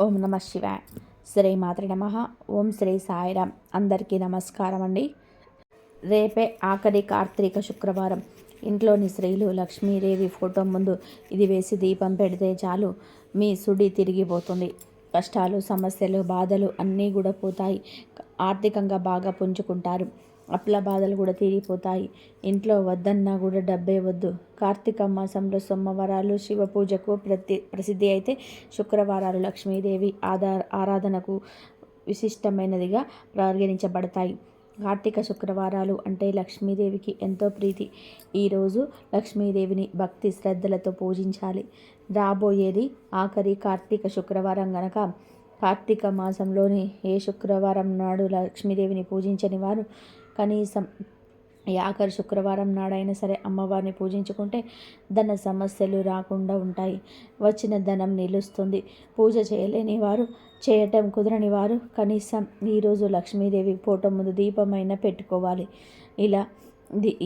ఓం నమ శివాయ. శ్రీ మాత్రే నమః. ఓం శ్రీ సాయిరామ్. అందరికీ నమస్కారం అండి. రేపే ఆఖరి కార్తీక శుక్రవారం. ఇంట్లోని స్త్రీలు లక్ష్మీదేవి ఫోటో ముందు ఇది వేసి దీపం పెడితే చాలు, మీ సుడి తిరిగిపోతుంది. కష్టాలు, సమస్యలు, బాధలు అన్నీ కూడా పోతాయి. ఆర్థికంగా బాగా పుంజుకుంటారు. అప్పుల బాధలు కూడా తీరిపోతాయి. ఇంట్లో వద్దన్నా కూడా డబ్బే వద్దు. కార్తీక మాసంలో సోమవారాలు శివ పూజకు ప్రసిద్ధి అయితే, శుక్రవారాలు లక్ష్మీదేవి ఆరాధనకు విశిష్టమైనదిగా పరిగణించబడతాయి. కార్తీక శుక్రవారాలు అంటే లక్ష్మీదేవికి ఎంతో ప్రీతి. ఈరోజు లక్ష్మీదేవిని భక్తి శ్రద్ధలతో పూజించాలి. రాబోయేది ఆఖరి కార్తీక శుక్రవారం గనక, కార్తీక మాసంలోని ఏ శుక్రవారం నాడు లక్ష్మీదేవిని పూజించని వారు కనీసం ఈ ఆఖరి శుక్రవారం నాడైనా సరే అమ్మవారిని పూజించుకుంటే ధన సమస్యలు రాకుండా ఉంటాయి. వచ్చిన ధనం నిలుస్తుంది. పూజ చేయలేని వారు, చేయటం కుదరని వారు కనీసం ఈరోజు లక్ష్మీదేవి ఫోటో ముందు దీపమైనా పెట్టుకోవాలి. ఇలా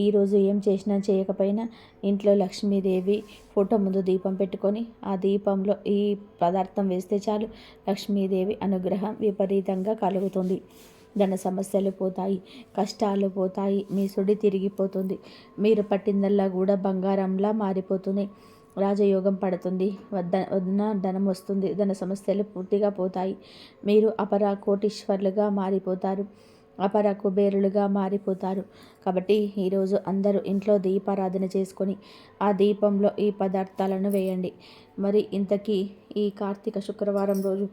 ఈరోజు ఏం చేసినా చేయకపోయినా ఇంట్లో లక్ష్మీదేవి ఫోటో ముందు దీపం పెట్టుకొని ఆ దీపంలో ఈ పదార్థం వేస్తే చాలు, లక్ష్మీదేవి అనుగ్రహం విపరీతంగా కలుగుతుంది. ధన సమస్యలు పోతాయి, కష్టాలు పోతాయి, మీ సుడి తిరిగిపోతుంది. మీరు పట్టిందల్లా కూడా బంగారంలా మారిపోతుంది. రాజయోగం పడుతుంది. వద్ద ధనం వస్తుంది. ధన సమస్యలు పూర్తిగా పోతాయి. మీరు అపర కోటీశ్వర్లుగా మారిపోతారు. అపర కుబేరులుగా మారిపోతారు. కాబట్టి ఈరోజు అందరూ ఇంట్లో దీపారాధన చేసుకొని ఆ దీపంలో ఈ పదార్థాలను వేయండి. మరి ఇంతకీ ఈ కార్తీక శుక్రవారం రోజు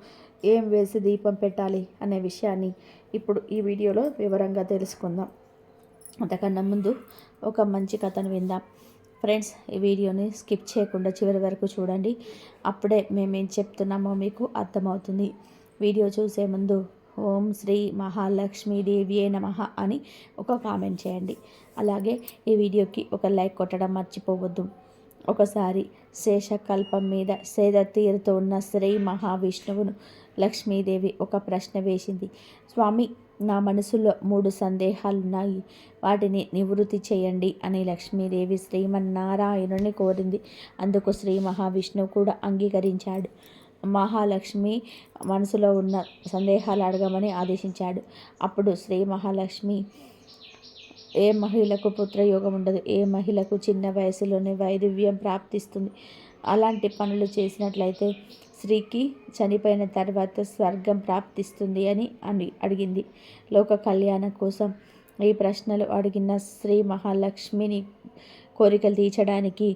ఏం వేసి దీపం పెట్టాలి అనే విషయాన్ని ఇప్పుడు ఈ వీడియోలో వివరంగా తెలుసుకుందాం. అంతకన్నా ముందు ఒక మంచి కథను విందాం. ఫ్రెండ్స్, ఈ వీడియోని స్కిప్ చేయకుండా చివరి వరకు చూడండి. అప్పుడే మేమేం చెప్తున్నామో మీకు అర్థమవుతుంది. వీడియో చూసే ముందు ఓం శ్రీ మహాలక్ష్మీదేవియే నమః అని ఒక కామెంట్ చేయండి. అలాగే ఈ వీడియోకి ఒక లైక్ కొట్టడం మర్చిపోవద్దు. ఒకసారి శేషకల్పం మీద సేద తీరుతూ ఉన్న శ్రీ మహావిష్ణువును లక్ష్మీదేవి ఒక ప్రశ్న వేసింది. స్వామి, నా మనసులో 3 సందేహాలున్నాయి, వాటిని నివృత్తి చేయండి అని లక్ష్మీదేవి శ్రీమన్నారాయణుని కోరింది. అందుకు శ్రీ మహావిష్ణువు కూడా అంగీకరించాడు. మహాలక్ష్మి మనసులో ఉన్న సందేహాలు అడగమని ఆదేశించాడు. అప్పుడు శ్రీ మహాలక్ష్మి, ఏ మహిళకు పుత్రయోగం ఉండదు, ఏ మహిళకు చిన్న వయసులోనే వైధవ్యం ప్రాప్తిస్తుంది, అలాంటి పనులు చేసినట్లయితే స్త్రీకి చనిపోయిన తర్వాత స్వర్గం ప్రాప్తిస్తుంది అని అడిగింది. లోక కళ్యాణం కోసం ఈ ప్రశ్నలు అడిగిన శ్రీ మహాలక్ష్మిని కోరికలు తీర్చడానికి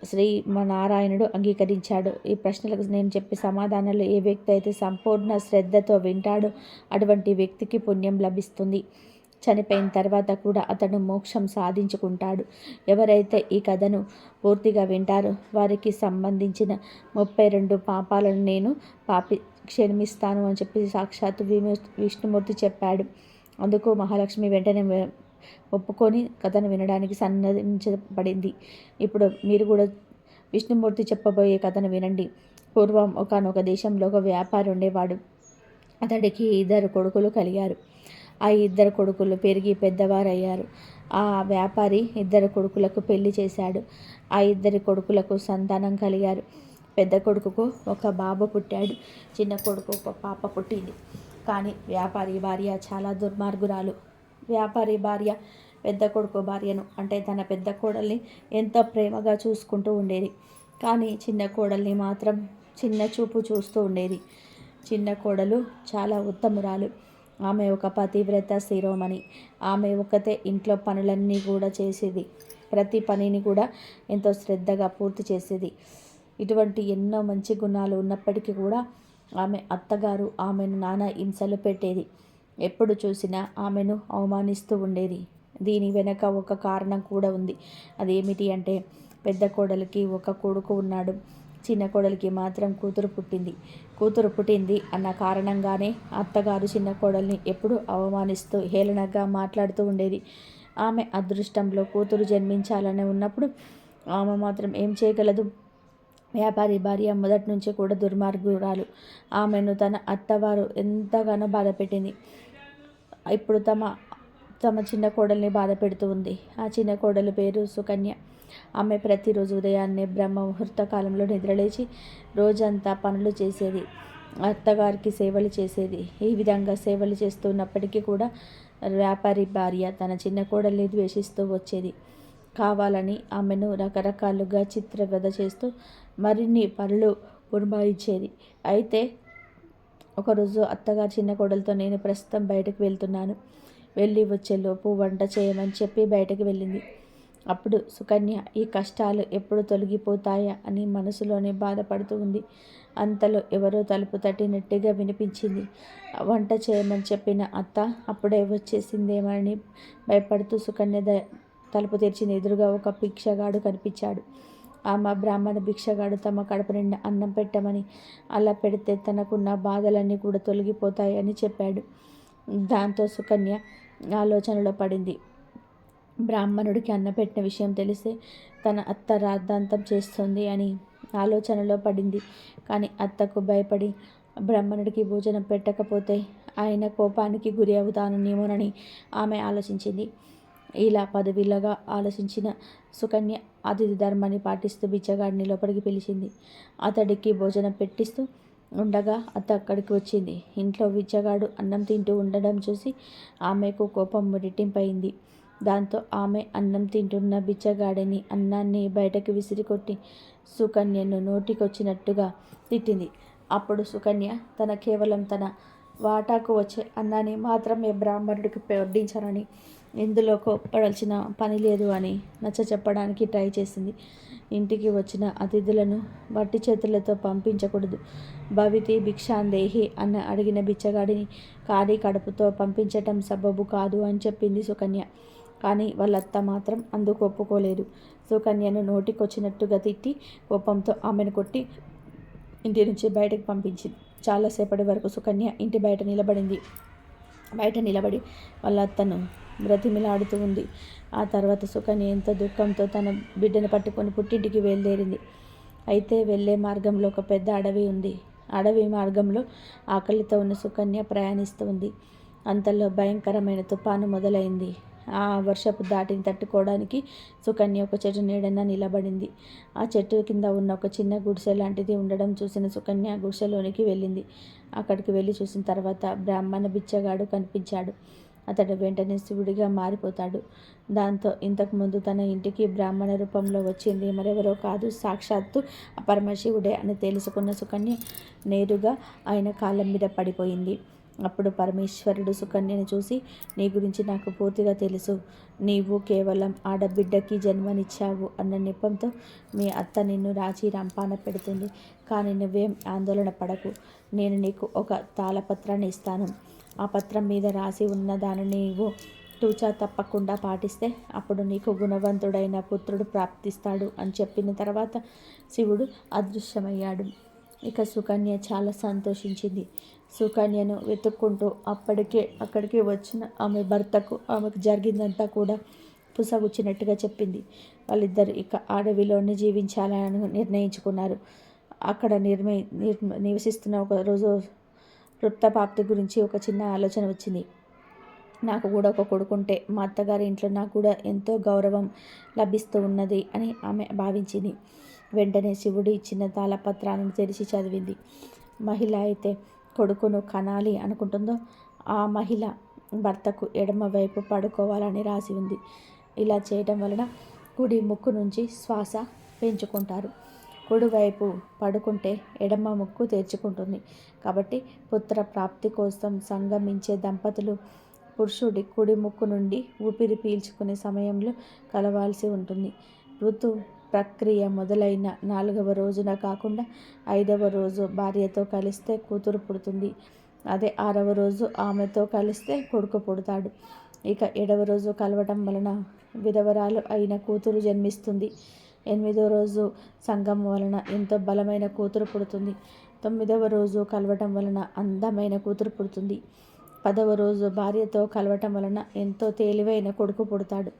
శ్రీ నారాయణుడు అంగీకరించాడు. ఈ ప్రశ్నలకు నేను చెప్పే సమాధానాలు ఏ వ్యక్తి అయితే సంపూర్ణ శ్రద్ధతో వింటాడో అటువంటి వ్యక్తికి పుణ్యం లభిస్తుంది. చనిపోయిన తర్వాత కూడా అతను మోక్షం సాధించుకుంటాడు. ఎవరైతే ఈ కథను పూర్తిగా వింటారో వారికి సంబంధించిన 32 పాపాలను నేను క్షమిస్తాను అని చెప్పి సాక్షాత్తు విష్ణుమూర్తి చెప్పాడు. అందుకు మహాలక్ష్మి వెంటనే ఒప్పుకొని కథను వినడానికి సన్నదించబడింది. ఇప్పుడు మీరు కూడా విష్ణుమూర్తి చెప్పబోయే కథను వినండి. పూర్వం ఒకానొక దేశంలో ఒక వ్యాపారి ఉండేవాడు. అతడికి 2 కొడుకులు కలిగారు. ఆ 2 కొడుకులు పెరిగి పెద్దవారయ్యారు. ఆ వ్యాపారి 2 కొడుకులకు పెళ్లి చేశాడు. ఆ 2 కొడుకులకు సంతానం కలిగారు. పెద్ద కొడుకుకు ఒక బాబు పుట్టాడు. చిన్న కొడుకు ఒక పాప పుట్టింది. కానీ వ్యాపారి భార్య చాలా దుర్మార్గురాలు. వ్యాపారి భార్య పెద్ద కొడుకు భార్యను, అంటే తన పెద్ద కోడల్ని ఎంతో ప్రేమగా చూసుకుంటూ ఉండేది. కానీ చిన్న కోడల్ని మాత్రం చిన్న చూపు చూస్తూ ఉండేది. చిన్న కోడలు చాలా ఉత్తమురాలు. ఆమె ఒక పతివ్రత శిరోమణి. ఆమె ఒకతే ఇంట్లో పనులన్నీ కూడా చేసేది. ప్రతి పనిని కూడా ఎంతో శ్రద్ధగా పూర్తి చేసేది. ఇటువంటి ఎన్నో మంచి గుణాలు ఉన్నప్పటికీ కూడా ఆమె అత్తగారు ఆమెను నానా హింసలు పెట్టేది. ఎప్పుడు చూసినా ఆమెను అవమానిస్తూ ఉండేది. దీని వెనక ఒక కారణం కూడా ఉంది. అదేమిటి అంటే, పెద్ద కోడలికి ఒక కొడుకు ఉన్నాడు. చిన్న కోడలికి మాత్రం కూతురు పుట్టింది అన్న కారణంగానే అత్తగారు చిన్న కోడల్ని ఎప్పుడూ అవమానిస్తూ హేళనగా మాట్లాడుతూ ఉండేది. ఆమె అదృష్టంలో కూతురు జన్మించాలని ఉన్నప్పుడు ఆమె మాత్రం ఏం చేయగలదు? వ్యాపారి భార్య మొదటి నుంచి కూడా దుర్మార్గురాలు. ఆమెను తన అత్తవారు ఎంతగానో బాధ పెట్టింది. ఇప్పుడు తమ చిన్న కోడల్ని బాధ పెడుతూ ఉంది. ఆ చిన్న కోడలు పేరు సుకన్య. ఆమె ప్రతిరోజు ఉదయాన్నే బ్రహ్మ ముహూర్త కాలంలో నిద్రలేచి రోజంతా పనులు చేసేది. అత్తగారికి సేవలు చేసేది. ఈ విధంగా సేవలు చేస్తున్నప్పటికీ కూడా వ్యాపారి భార్య తన చిన్న కోడల్ని ద్వేషిస్తూ వచ్చేది. కావాలని ఆమెను రకరకాలుగా చిత్రవద చేస్తూ మరిన్ని పనులు పురమాయించేది. అయితే ఒకరోజు అత్తగారు చిన్న కోడలతో, నేను ప్రస్తుతం బయటకు వెళ్తున్నాను, వెళ్ళి వచ్చేలోపు వంట చేయమని చెప్పి బయటకు వెళ్ళింది. అప్పుడు సుకన్య ఈ కష్టాలు ఎప్పుడు తొలగిపోతాయా అని మనసులోనే బాధపడుతూ ఉంది. అంతలో ఎవరో తలుపు తట్టినట్టుగా వినిపించింది. వంట చేయమని చెప్పిన అత్త అప్పుడే వచ్చేసిందేమని భయపడుతూ సుకన్య తలుపు తెరిచిన ఎదురుగా ఒక భిక్షగాడు కనిపించాడు. ఆమె బ్రాహ్మణ భిక్షగాడు తమ కడుపు నిండా అన్నం పెట్టమని, అలా పెడితే తనకున్న బాధలన్నీ కూడా తొలగిపోతాయని చెప్పాడు. దాంతో సుకన్య ఆలోచనలో పడింది. బ్రాహ్మణుడికి అన్నం పెట్టిన విషయం తెలిస్తే తన అత్త రాద్ధాంతం చేస్తుంది అని ఆలోచనలో పడింది. కానీ అత్తకు భయపడి బ్రాహ్మణుడికి భోజనం పెట్టకపోతే ఆయన కోపానికి గురి అవుతాననేమోనని ఆమె ఆలోచించింది. ఇలా పదవిలాగా ఆలోచించిన సుకన్య అతిథి ధర్మాన్ని పాటిస్తూ బిచ్చగాడిని లోపలికి పిలిచింది. అతడికి భోజనం పెట్టిస్తూ ఉండగా అత్త అక్కడికి వచ్చింది. ఇంట్లో బిచ్చగాడు అన్నం తింటూ ఉండడం చూసి ఆమెకు కోపం రెట్టింపైంది. దాంతో ఆమె అన్నం తింటున్న బిచ్చగాడిని అన్నాన్ని బయటకు విసిరికొట్టి సుకన్యను నోటికొచ్చినట్టుగా తిట్టింది. అప్పుడు సుకన్య కేవలం తన వాటాకు వచ్చే అన్నాన్ని మాత్రమే బ్రాహ్మణుడికి వడ్డించానని, ఇందులో కోప్పడాల్సిన పని లేదు అని నచ్చ చెప్పడానికి ట్రై చేసింది. ఇంటికి వచ్చిన అతిథులను వట్టి చేతులతో పంపించకూడదు, భవితి భిక్షాందేహి అన్న అడిగిన బిచ్చగాడిని ఖాళీ కడుపుతో పంపించటం సబబు కాదు అని చెప్పింది సుకన్య. కానీ వాళ్ళత్త మాత్రం అందుకు ఒప్పుకోలేదు. సుకన్యను నోటికొచ్చినట్టుగా తిట్టి కోపంతో ఆమెను కొట్టి ఇంటి నుంచి బయటకు పంపించింది. చాలాసేపటి వరకు సుకన్య ఇంటి బయట నిలబడి వాళ్ళ అత్తను బ్రతిమిలాడుతూ ఉంది. ఆ తర్వాత సుకన్య ఎంతో దుఃఖంతో తన బిడ్డను పట్టుకొని పుట్టింటికి బయలుదేరింది. అయితే వెళ్ళే మార్గంలో ఒక పెద్ద అడవి ఉంది. అడవి మార్గంలో ఆకలితో ఉన్న సుకన్య ప్రయాణిస్తూ ఉంది. అంతలో భయంకరమైన తుఫాను మొదలైంది. ఆ వర్షపు దాటిని తట్టుకోవడానికి సుకన్య ఒక చెట్టు నీడన నిలబడింది. ఆ చెట్టు కింద ఉన్న ఒక చిన్న గుడిసె లాంటిది ఉండడం చూసిన సుకన్య గుడిసెలోనికి వెళ్ళింది. అక్కడికి వెళ్ళి చూసిన తర్వాత బ్రాహ్మణ బిచ్చగాడు కనిపించాడు. అతడు వెంటనే శివుడిగా మారిపోతాడు. దాంతో ఇంతకుముందు తన ఇంటికి బ్రాహ్మణ రూపంలో వచ్చింది మరెవరో కాదు, సాక్షాత్తు పరమశివుడే అని తెలుసుకున్న సుకన్య నేరుగా ఆయన కాళ్ళ మీద పడిపోయింది. అప్పుడు పరమేశ్వరుడు సుకన్యను చూసి, నీ గురించి నాకు పూర్తిగా తెలుసు. నీవు కేవలం ఆడబిడ్డకి జన్మనిచ్చావు అన్న నెపంతో మీ అత్త నిన్ను రాచి రంపాన పెడుతుంది. కానీ నువ్వేం ఆందోళన పడకు. నేను నీకు ఒక తాళపత్రాన్ని ఇస్తాను. ఆ పత్రం మీద రాసి ఉన్న దానిని నీవు తూచా తప్పకుండా పాటిస్తే అప్పుడు నీకు గుణవంతుడైన పుత్రుడు ప్రాప్తిస్తాడు అని చెప్పిన తర్వాత శివుడు అదృశ్యమయ్యాడు. ఇక సుకన్య చాలా సంతోషించింది. సుకన్యను వెతుక్కుంటూ అక్కడికి వచ్చిన ఆమె భర్తకు ఆమెకు జరిగిందంతా కూడా పుసగుచ్చినట్టుగా చెప్పింది. వాళ్ళిద్దరు ఇక అడవిలోనే జీవించాలని నిర్ణయించుకున్నారు. అక్కడ నివసిస్తున్న ఒక రోజు వృత్తప్రాప్తి గురించి ఒక చిన్న ఆలోచన వచ్చింది. నాకు కూడా ఒక కొడుకుంటే మా అత్తగారి ఇంట్లో నాకు కూడా ఎంతో గౌరవం లభిస్తూ ఉన్నది అని ఆమె భావించింది. వెంటనే శివుడు ఇచ్చిన తాళపత్రాలను తెరిచి చదివింది. మహిళ అయితే కొడుకును కనాలి అనుకుంటుందో ఆ మహిళ భర్తకు ఎడమ వైపు పడుకోవాలని రాసి ఉంది. ఇలా చేయడం వలన కుడి ముక్కు నుంచి శ్వాస పెంచుకుంటారు. కుడివైపు పడుకుంటే ఎడమ ముక్కు తెరుచుకుంటుంది. కాబట్టి పుత్ర ప్రాప్తి కోసం సంగమించే దంపతులు పురుషుడి కుడి ముక్కు నుండి ఊపిరి పీల్చుకునే సమయంలో కలవాల్సి ఉంటుంది. ఋతు ప్రక్రియ మొదలైన 4వ రోజున కాకుండా 5వ రోజు భార్యతో కలిస్తే కూతురు పుడుతుంది. అదే 6వ రోజు ఆమెతో కలిస్తే కొడుకు పుడతాడు. ఇక 7వ రోజు కలవటం వలన విధవరాలు అయిన కూతురు జన్మిస్తుంది. 8వ రోజు సంగమం వలన ఎంతో బలమైన కూతురు పుడుతుంది. 9వ రోజు కలవటం వలన అందమైన కూతురు పుడుతుంది. 10వ రోజు భార్యతో కలవటం వలన ఎంతో తెలివైన కొడుకు పుడతాడు.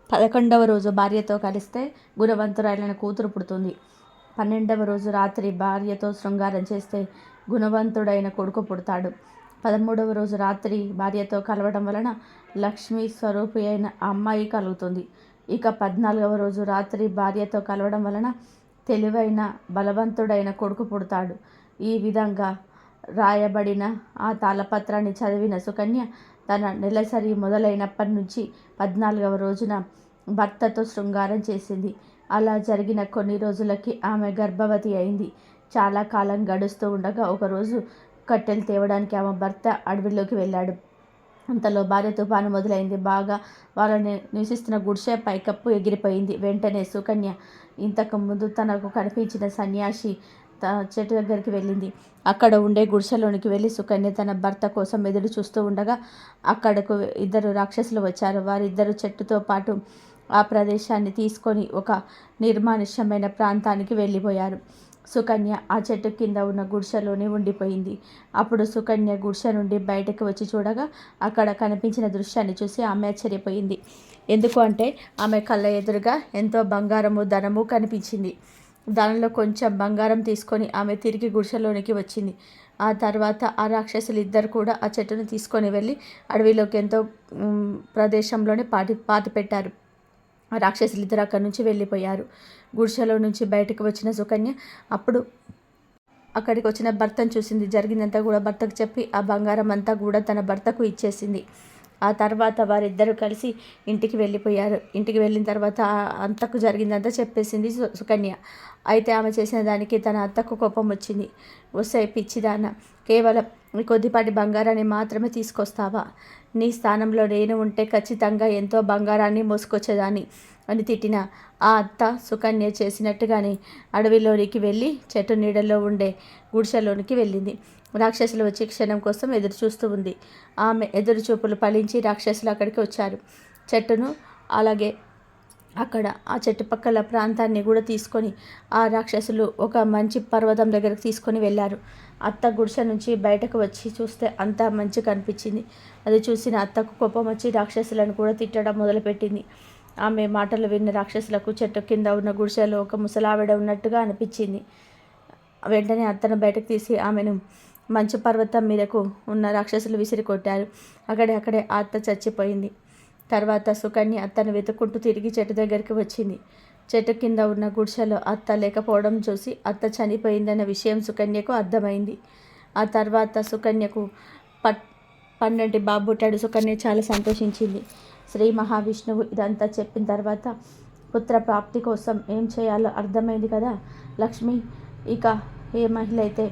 11వ రోజు భార్యతో కలిస్తే గుణవంతురాలైన కూతురు పుడుతుంది. 12వ రోజు రాత్రి భార్యతో శృంగారం చేస్తే గుణవంతుడైన కొడుకు పుడతాడు. 13వ రోజు రాత్రి భార్యతో కలవడం వలన లక్ష్మీ స్వరూపి అయిన అమ్మాయి కలుగుతుంది. ఇక 14వ రోజు రాత్రి భార్యతో కలవడం వలన తెలివైన బలవంతుడైన కొడుకు పుడతాడు. ఈ విధంగా రాయబడిన ఆ తాళపత్రాన్ని చదివిన సుకన్య తన నెలసరి మొదలైనప్పటి నుంచి 14వ రోజున భర్తతో శృంగారం చేసింది. అలా జరిగిన కొన్ని రోజులకి ఆమె గర్భవతి అయింది. చాలా కాలం గడుస్తూ ఉండగా ఒకరోజు కట్టెలు తేవడానికి ఆమె భర్త అడవిలోకి వెళ్ళాడు. అంతలో భారీ తుఫాను మొదలైంది. బాగా వాళ్ళు నివసిస్తున్న గుడిసె పైకప్పు ఎగిరిపోయింది. వెంటనే సుకన్య ఇంతకు ముందు తనకు కనిపించిన సన్యాసి చెట్టు దగ్గరికి వెళ్ళింది. అక్కడ ఉండే గుడిసెలోనికి వెళ్ళి సుకన్య తన భర్త కోసం ఎదురు చూస్తూ ఉండగా అక్కడకు 2 రాక్షసులు వచ్చారు. వారిద్దరు చెట్టుతో పాటు ఆ ప్రదేశాన్ని తీసుకొని ఒక నిర్మానుష్యమైన ప్రాంతానికి వెళ్ళిపోయారు. సుకన్య ఆ చెట్టు కింద ఉన్న గుడిసెలోనే ఉండిపోయింది. అప్పుడు సుకన్య గుడిసె నుండి బయటకు వచ్చి చూడగా అక్కడ కనిపించిన దృశ్యాన్ని చూసి ఆమె ఆశ్చర్యపోయింది. ఎందుకు అంటే ఆమె కళ్ళ ఎదురుగా ఎంతో బంగారము ధనము కనిపించింది. దానిలో కొంచెం బంగారం తీసుకొని ఆమె తిరిగి గుడిసెలోనికి వచ్చింది. ఆ తర్వాత ఆ రాక్షసులు ఇద్దరు కూడా ఆ చెట్టును తీసుకొని వెళ్ళి అడవిలోకి ఎంతో ప్రదేశంలోనే పాతి పెట్టారు. ఆ రాక్షసులు ఇద్దరు అక్కడి నుంచి వెళ్ళిపోయారు. గుడిసెలో నుంచి బయటకు వచ్చిన సుకన్య అప్పుడు అక్కడికి వచ్చిన భర్తను చూసింది. జరిగిందంతా కూడా భర్తకు చెప్పి ఆ బంగారం అంతా కూడా తన భర్తకు ఇచ్చేసింది. ఆ తర్వాత వారిద్దరూ కలిసి ఇంటికి వెళ్ళిపోయారు. ఇంటికి వెళ్ళిన తర్వాత అత్తకు జరిగిందంతా చెప్పేసింది సుకన్య. అయితే ఆమె చేసిన దానికి తన అత్తకు కోపం వచ్చింది. వస్తే పిచ్చిదాన్న, కేవలం కొద్దిపాటి బంగారాన్ని మాత్రమే తీసుకొస్తావా? నీ స్థానంలో నేను ఉంటే ఖచ్చితంగా ఎంతో బంగారాన్ని మోసుకొచ్చేదాన్ని అని తిట్టిన ఆ అత్త సుకన్య చేసినట్టుగానే అడవిలోనికి వెళ్ళి చెట్టు నీడలో ఉండే గుడిసెలోనికి వెళ్ళింది. రాక్షసులు వచ్చే క్షణం కోసం ఎదురు చూస్తూ ఉంది. ఆమె ఎదురు చూపులు ఫలించి రాక్షసులు అక్కడికి వచ్చారు. చెట్టును అలాగే అక్కడ ఆ చుట్టుపక్కల ప్రాంతాన్ని కూడా తీసుకొని ఆ రాక్షసులు ఒక మంచి పర్వతం దగ్గరకు తీసుకొని వెళ్ళారు. అత్త గుడిసె నుంచి బయటకు వచ్చి చూస్తే అంతా మంచి కనిపించింది. అది చూసిన అత్తకు కోపం వచ్చి రాక్షసులను కూడా తిట్టడం మొదలుపెట్టింది. ఆమె మాటలు విన్న రాక్షసులకు చెట్టు కింద ఉన్న గుడిసెలో ఒక ముసలావిడ ఉన్నట్టుగా అనిపించింది. వెంటనే అత్తను బయటకు తీసి ఆమెను మంచు పర్వతం మీదకు ఉన్న రాక్షసులు విసిరి కొట్టారు. అక్కడే ఆ అత్త చచ్చిపోయింది. తర్వాత సుకన్య అత్తను వెతుక్కుంటూ తిరిగి చెట్టు దగ్గరికి వచ్చింది. చెట్టు కింద ఉన్న గుడిసెలో అత్త లేకపోవడం చూసి అత్త చనిపోయిందన్న విషయం సుకన్యకు అర్థమైంది. ఆ తర్వాత సుకన్యకు పండంటి బాబు పుట్టాడు. సుకన్య చాలా సంతోషించింది. శ్రీ మహావిష్ణువు ఇదంతా చెప్పిన తర్వాత పుత్ర ప్రాప్తి కోసం ఏం చేయాలో అర్థమైంది కదా లక్ష్మి. ఇక ఏ మహిళ అయితే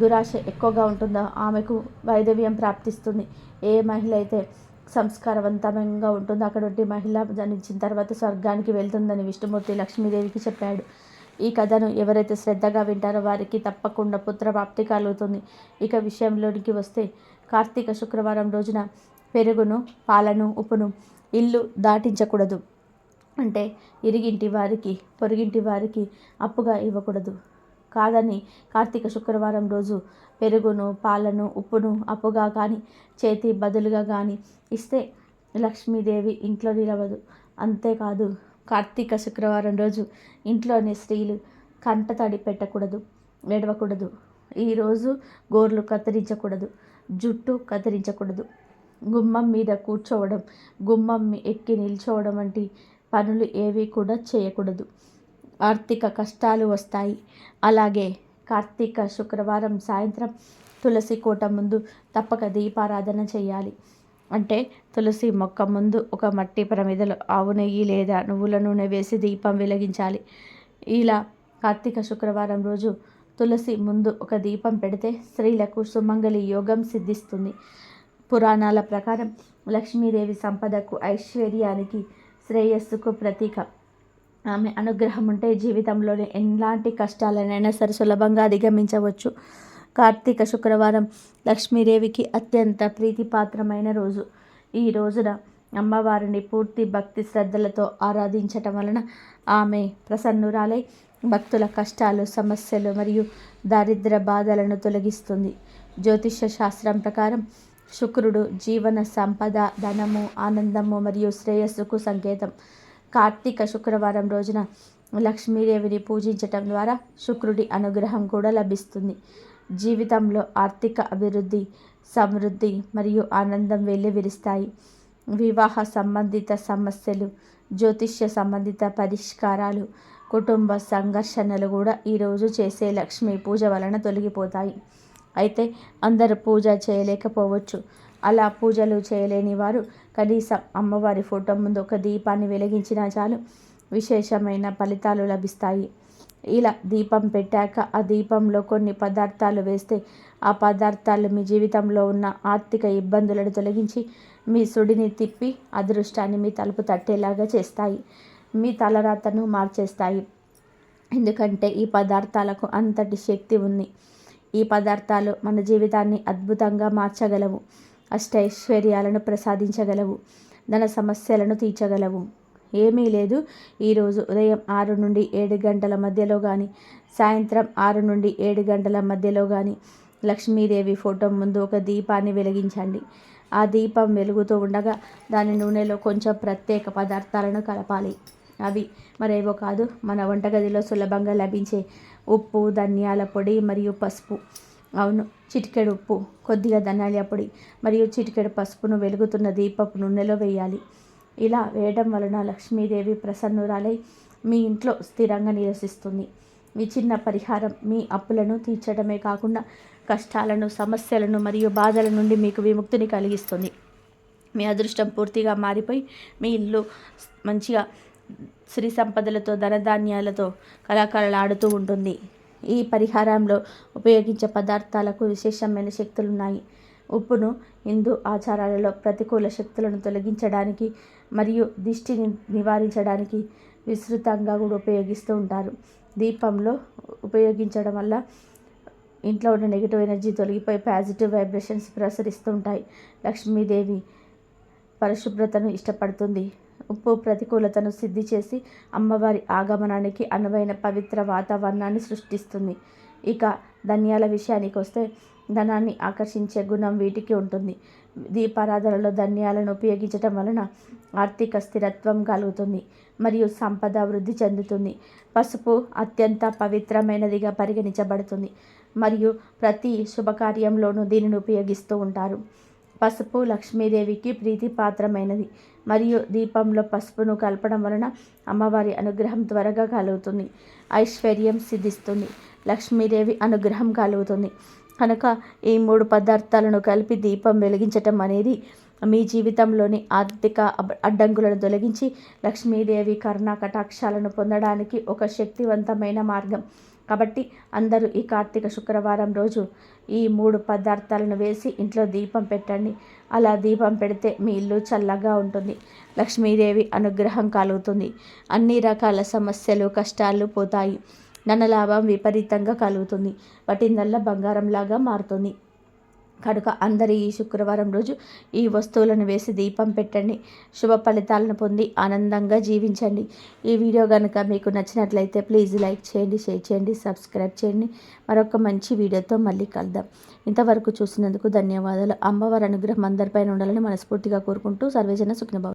దురాశ ఎక్కువగా ఉంటుందో ఆమెకు వైదవ్యం ప్రాప్తిస్తుంది. ఏ మహిళ అయితే సంస్కారవంతంగా ఉంటుందో అక్కడుంటి మహిళ జనించిన తర్వాత స్వర్గానికి వెళ్తుందని విష్ణుమూర్తి లక్ష్మీదేవికి చెప్పాడు. ఈ కథను ఎవరైతే శ్రద్ధగా వింటారో వారికి తప్పకుండా పుత్రప్రాప్తి కలుగుతుంది. ఇక విషయంలోనికి వస్తే కార్తీక శుక్రవారం రోజున పెరుగును, పాలను, ఉప్పును ఇల్లు దాటించకూడదు. అంటే ఇరిగింటి వారికి, పొరుగింటి వారికి అప్పుగా ఇవ్వకూడదు. కాదని కార్తీక శుక్రవారం రోజు పెరుగును, పాలను, ఉప్పును అప్పుగా కానీ చేతి బదులుగా కానీ ఇస్తే లక్ష్మీదేవి ఇంట్లో నిలవదు. అంతేకాదు కార్తీక శుక్రవారం రోజు ఇంట్లోని స్త్రీలు కంటతడి పెట్టకూడదు, ఏడవకూడదు. ఈరోజు గోర్లు కత్తిరించకూడదు, జుట్టు కత్తిరించకూడదు, గుమ్మం మీద కూర్చోవడం, గుమ్మం ఎక్కి నిల్చోవడం వంటి పనులు ఏవి కూడా చేయకూడదు. ఆర్థిక కష్టాలు వస్తాయి. అలాగే కార్తీక శుక్రవారం సాయంత్రం తులసి కోట ముందు తప్పక దీపారాధన చేయాలి. అంటే తులసి మొక్క ముందు ఒక మట్టి ప్రమిదలో ఆవు నెయ్యి లేదా నువ్వుల నూనె వేసి దీపం వెలిగించాలి. ఇలా కార్తీక శుక్రవారం రోజు తులసి ముందు ఒక దీపం పెడితే స్త్రీలకు సుమంగళి యోగం సిద్ధిస్తుంది. పురాణాల ప్రకారం లక్ష్మీదేవి సంపదకు, ఐశ్వర్యానికి, శ్రేయస్సుకు ప్రతీక. ఆమె అనుగ్రహం ఉంటే జీవితంలోనే ఎలాంటి కష్టాలనైనా సరే సులభంగా అధిగమించవచ్చు. కార్తీక శుక్రవారం లక్ష్మీదేవికి అత్యంత ప్రీతిపాత్రమైన రోజు. ఈ రోజున అమ్మవారిని పూర్తి భక్తి శ్రద్ధలతో ఆరాధించటం వలన ఆమె ప్రసన్నురాలై భక్తుల కష్టాలు, సమస్యలు మరియు దారిద్ర్య బాధలను తొలగిస్తుంది. జ్యోతిష్య శాస్త్రం ప్రకారం శుక్రుడు జీవన సంపద, ధనము, ఆనందము మరియు శ్రేయస్సుకు సంకేతం. కార్తీక శుక్రవారం రోజున లక్ష్మీదేవిని పూజించటం ద్వారా శుక్రుడి అనుగ్రహం కూడా లభిస్తుంది. జీవితంలో ఆర్థిక అభివృద్ధి, సమృద్ధి మరియు ఆనందం వెల్లివిరుస్తాయి. వివాహ సంబంధిత సమస్యలు, జ్యోతిష్య సంబంధిత పరిష్కారాలు, కుటుంబ సంఘర్షణలు కూడా ఈరోజు చేసే లక్ష్మీ పూజ వలన తొలగిపోతాయి. అయితే అందరూ పూజ చేయలేకపోవచ్చు. అలా పూజలు చేయలేని వారు కనీసం అమ్మవారి ఫోటో ముందు ఒక దీపాన్ని వెలిగించినా చాలు, విశేషమైన ఫలితాలు లభిస్తాయి. ఇలా దీపం పెట్టాక ఆ దీపంలో కొన్ని పదార్థాలు వేస్తే ఆ పదార్థాలు మీ జీవితంలో ఉన్న ఆర్థిక ఇబ్బందులను తొలగించి మీ సుడిని తిప్పి అదృష్టాన్ని మీ తలుపు తట్టేలాగా చేస్తాయి. మీ తలరాతను మార్చేస్తాయి. ఎందుకంటే ఈ పదార్థాలకు అంతటి శక్తి ఉంది. ఈ పదార్థాలు మన జీవితాన్ని అద్భుతంగా మార్చగలవు. అష్టైశ్వర్యాలను ప్రసాదించగలవు. ధన సమస్యలను తీర్చగలవు. ఏమీ లేదు, ఈరోజు ఉదయం 6 నుండి 7 గంటల మధ్యలో కానీ, సాయంత్రం 6 నుండి 7 గంటల మధ్యలో కానీ లక్ష్మీదేవి ఫోటో ముందు ఒక దీపాన్ని వెలిగించండి. ఆ దీపం వెలుగుతూ ఉండగా దాని నూనెలో కొంచెం ప్రత్యేక పదార్థాలను కలపాలి. అవి మరేవో కాదు, మన వంటగదిలో సులభంగా లభించే ఉప్పు, ధనియాల పొడి మరియు పసుపు. అవును, చిటికెడు ఉప్పు, కొద్దిగా ధనియాల పొడి మరియు చిటికెడు పసుపును వెలుగుతున్న దీపపు నూనెలో వేయాలి. ఇలా వేయడం వలన లక్ష్మీదేవి ప్రసన్నురాలై మీ ఇంట్లో స్థిరంగా నివసిస్తుంది. ఈ చిన్న పరిహారం మీ అప్పులను తీర్చడమే కాకుండా కష్టాలను, సమస్యలను మరియు బాధల నుండి మీకు విముక్తిని కలిగిస్తుంది. మీ అదృష్టం పూర్తిగా మారిపోయి మీ ఇల్లు మంచిగా సిరి సంపదలతో, ధనధాన్యాలతో కళకళలాడుతూ ఉంటుంది. ఈ పరిహారంలో ఉపయోగించే పదార్థాలకు విశేషమైన శక్తులున్నాయి. ఉప్పును హిందూ ఆచారాలలో ప్రతికూల శక్తులను తొలగించడానికి మరియు దిష్టిని నివారించడానికి విస్తృతంగా కూడా ఉపయోగిస్తూ ఉంటారు. దీపంలో ఉపయోగించడం వల్ల ఇంట్లో ఉన్న నెగిటివ్ ఎనర్జీ తొలగిపోయి పాజిటివ్ వైబ్రేషన్స్ ప్రసరిస్తూ ఉంటాయి. లక్ష్మీదేవి పరిశుభ్రతను ఇష్టపడుతుంది. ఉప్పు ప్రతికూలతను సిద్ధి చేసి అమ్మవారి ఆగమనానికి అనువైన పవిత్ర వాతావరణాన్ని సృష్టిస్తుంది. ఇక ధనియాల విషయానికి వస్తే ధనాన్ని ఆకర్షించే గుణం వీటికి ఉంటుంది. దీపారాధనలో ధనియాలను ఉపయోగించటం వలన ఆర్థిక స్థిరత్వం కలుగుతుంది మరియు సంపద వృద్ధి చెందుతుంది. పసుపు అత్యంత పవిత్రమైనదిగా పరిగణించబడుతుంది మరియు ప్రతి శుభకార్యంలోనూ దీనిని ఉపయోగిస్తూ ఉంటారు. పసుపు లక్ష్మీదేవికి ప్రీతిపాత్రమైనది మరియు దీపంలో పసుపును కలపడం వలన అమ్మవారి అనుగ్రహం త్వరగా కలుగుతుంది. ఐశ్వర్యం సిద్ధిస్తుంది. లక్ష్మీదేవి అనుగ్రహం కలుగుతుంది. కనుక ఈ 3 పదార్థాలను కలిపి దీపం వెలిగించటం అనేది మీ జీవితంలోని ఆర్థిక అడ్డంకులను తొలగించి లక్ష్మీదేవి కరుణా కటాక్షాలను పొందడానికి ఒక శక్తివంతమైన మార్గం. కాబట్టి అందరూ ఈ కార్తీక శుక్రవారం రోజు ఈ 3 పదార్థాలను వేసి ఇంట్లో దీపం పెట్టండి. అలా దీపం పెడితే మీ ఇల్లు చల్లగా ఉంటుంది. లక్ష్మీదేవి అనుగ్రహం కలుగుతుంది. అన్ని రకాల సమస్యలు, కష్టాలు పోతాయి. ధనలాభం విపరీతంగా కలుగుతుంది. పట్టిందల్లా బంగారంలాగా మారుతుంది. కనుక అందరూ ఈ శుక్రవారం రోజు ఈ వస్తువులను వేసి దీపం పెట్టండి. శుభ ఫలితాలను పొంది ఆనందంగా జీవించండి. ఈ వీడియో కనుక మీకు నచ్చినట్లయితే ప్లీజ్ లైక్ చేయండి, షేర్ చేయండి, సబ్స్క్రైబ్ చేయండి. మరొక మంచి వీడియోతో మళ్ళీ కలుద్దాం. ఇంతవరకు చూసినందుకు ధన్యవాదాలు. అమ్మవారి అనుగ్రహం అందరిపైన ఉండాలని మనస్ఫూర్తిగా కోరుకుంటూ సర్వేజన సుఖినోభవంతు.